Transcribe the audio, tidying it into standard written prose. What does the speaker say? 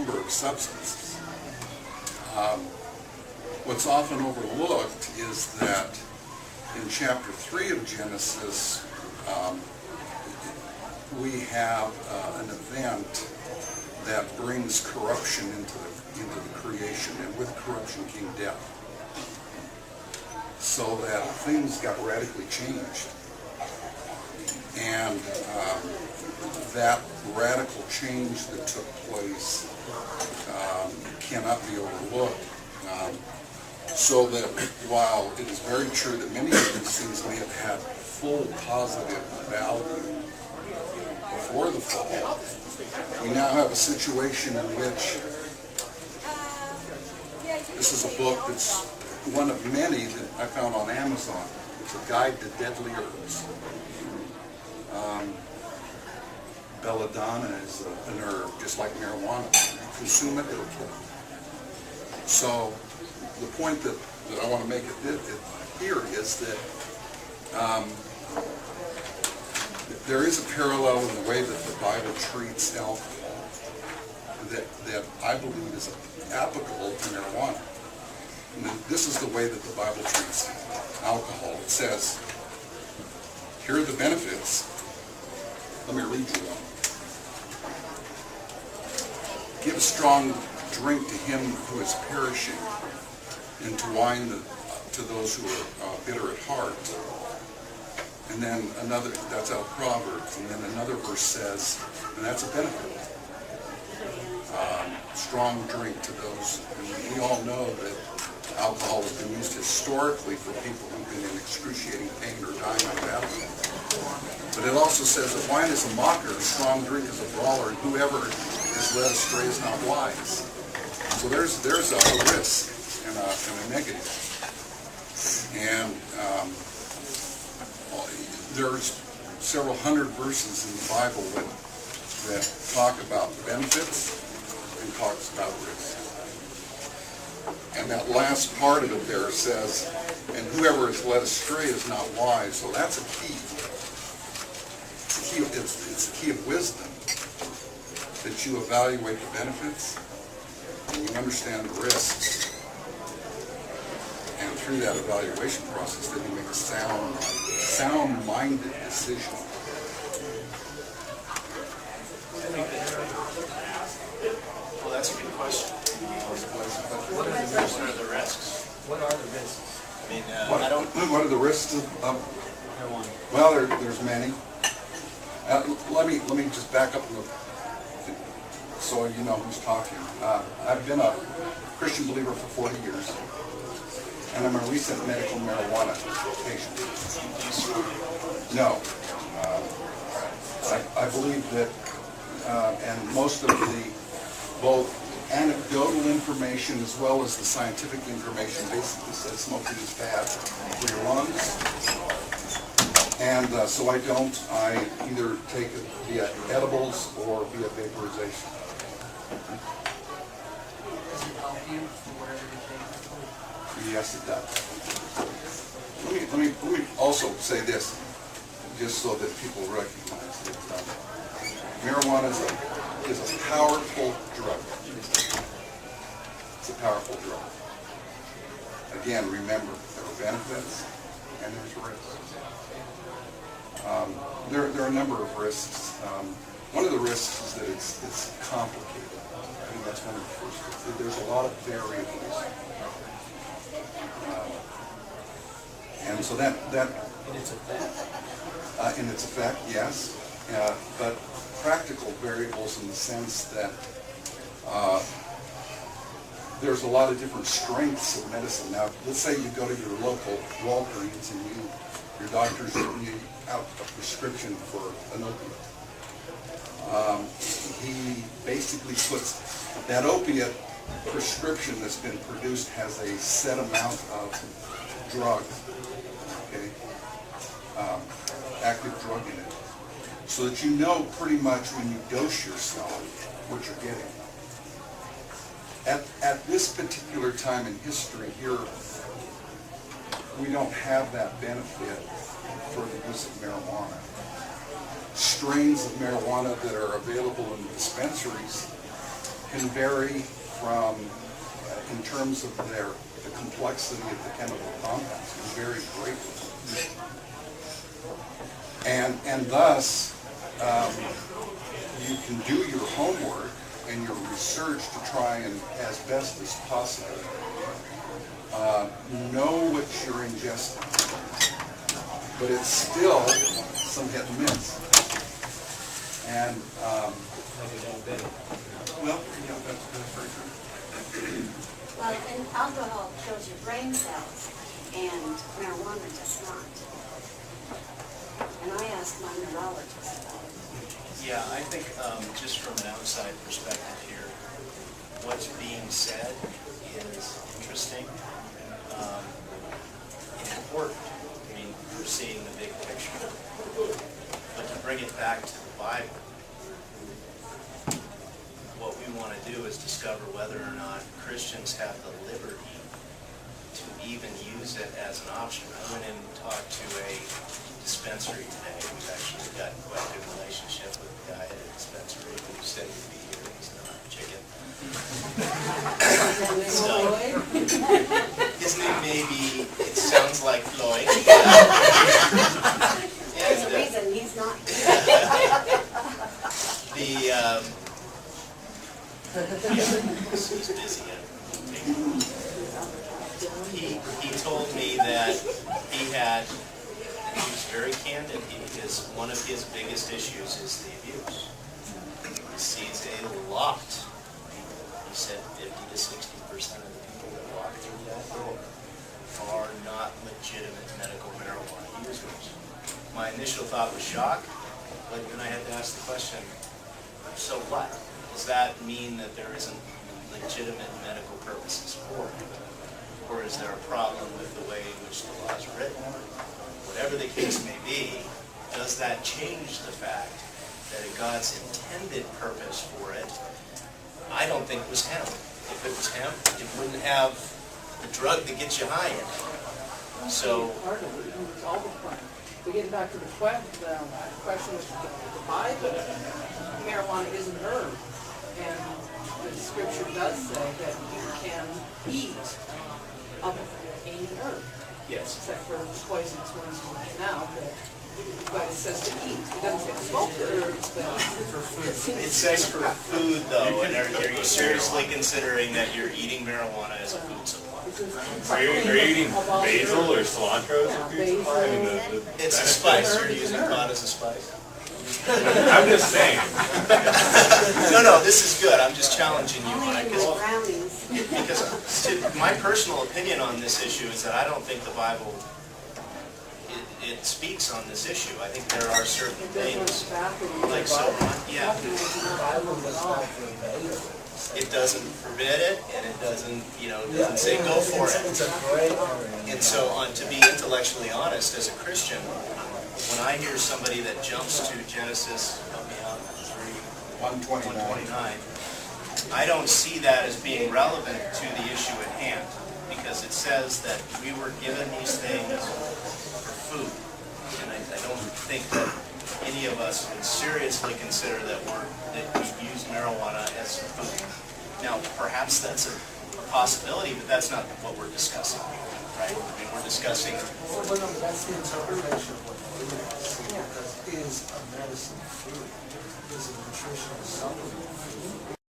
number of substances. What's often overlooked is that in chapter 3 of Genesis, we have an event that brings corruption into the creation, and with corruption came death. So that things got radically changed. And that radical change that took place cannot be overlooked. So that while it is very true that many of these things may have had full positive value before the fall, we now have a situation in which this is a book that's one of many that I found on Amazon. It's a guide to deadly herbs. Belladonna is an herb, just like marijuana. You consume it, it'll kill you. So the point that I want to make here is that there is a parallel in the way that the Bible treats alcohol that I believe is applicable to marijuana. And this is the way that the Bible treats alcohol. It says, here are the benefits. Let me read you one. Give strong drink to him who is perishing, and to wine to those who are bitter at heart. And then another, that's out of Proverbs, and then another verse says, and that's a benefit. Strong drink to those, and we all know that alcohol has been used historically for people who've been in excruciating pain or dying of alcohol. But it also says that wine is a mocker, strong drink is a brawler, and whoever is led astray is not wise. So there's a risk and a negative. And there's several hundred verses in the Bible that talk about benefits and talks about risk. And that last part of it there says, and whoever is led astray is not wise. So that's a key. It's the key of wisdom, that you evaluate the benefits and you understand the risks. And through that evaluation process, then you make a sound-minded decision. Well, that's a good question. What are the risks? What are the risks? I mean, What are the risks of Marijuana. well, there's many. Let me just back up so you know who's talking. I've been a Christian believer for 40 years, and I'm a recent medical marijuana patient. No. I believe that, and most of the both anecdotal information as well as the scientific information basically says smoking is bad for your lungs. And so I either take it via edibles or via vaporization. Does it help you for whatever you take? Yes, it does. Let me also say this, just so that people recognize that marijuana is a powerful drug. It's a powerful drug. Again, remember, there are benefits and there's risks. There are a number of risks. One of the risks is that it's complicated. I think that's one of the first risks. There's a lot of variables. And so that In its effect? in its effect, yes, but practical variables in the sense that there's a lot of different strengths of medicine. Now, let's say you go to your local Walgreens and your doctor's giving you out a prescription for an opiate. He basically puts that opiate prescription that's been produced has a set amount of drug, okay, active drug in it, so that you know pretty much when you dose yourself what you're getting. At this particular time in history here, we don't have that benefit for the use of marijuana. Strains of marijuana that are available in the dispensaries can vary from, in terms of the complexity of the chemical compounds, can vary greatly. And thus, you can do your homework and your research to try and, as best as possible, know what you're ingesting. But it's still some hit and miss. And, well, yeah, that's very true. Well, and alcohol kills your brain cells, and marijuana does not. And I asked my neurologist about it. Yeah, I think just from an outside perspective here, what's being said is interesting and important. I mean, we're seeing the big picture. But to bring it back to the Bible, what we want to do is discover whether or not Christians have the liberty to even use it as an option. I went in and talked to a dispensary today. We've actually got quite a good relationship with the guy at a dispensary who said he'd be here. He's not chicken. So, his name may be, it sounds like Floyd. There's a reason he's not. He's busy. He told me that he had, and he was very candid, one of his biggest issues is the abuse. He sees a lot. He said 50 to 60% of the people that walk through that door are not legitimate medical marijuana users. My initial thought was shock, but then I had to ask the question, so what? Does that mean that there isn't legitimate medical purposes for it? Or is there a problem with the way in which the law is written? Whatever the case may be, does that change the fact that God's intended purpose for it, I don't think was hemp. If it was hemp, it wouldn't have the drug that gets you high in it. So, Part of it, it's all the fun. We get back to the question of the Bible. Marijuana is an herb, and the scripture does say that you can eat of any herb. yes. Except for poisonous ones now, but it says to eat. It doesn't say to smoke the herbs, but It says for food, though, and are you seriously considering that you're eating marijuana as a food supply? Are you eating basil or cilantro as a food supply? I mean, It's a spice. You're using pot as a spice? I'm just saying. No, this is good. I'm just challenging you on it. Only with brownies. Because my personal opinion on this issue is that I don't think the Bible, it speaks on this issue. I think there are certain things, like so, yeah. It doesn't forbid it, and it doesn't, doesn't say go for it. It's a great area. And so, to be intellectually honest, as a Christian, when I hear somebody that jumps to Genesis, help me out, 129, I don't see that as being relevant to the issue at hand, because it says that we were given these things for food. And I don't think that any of us would seriously consider that we use marijuana as food. Now, perhaps that's a possibility, but that's not what we're discussing, right? I mean, we're discussing. Well, no, that's the interpretation of what food is. Because it is a medicine food. It is a nutritional supplement food.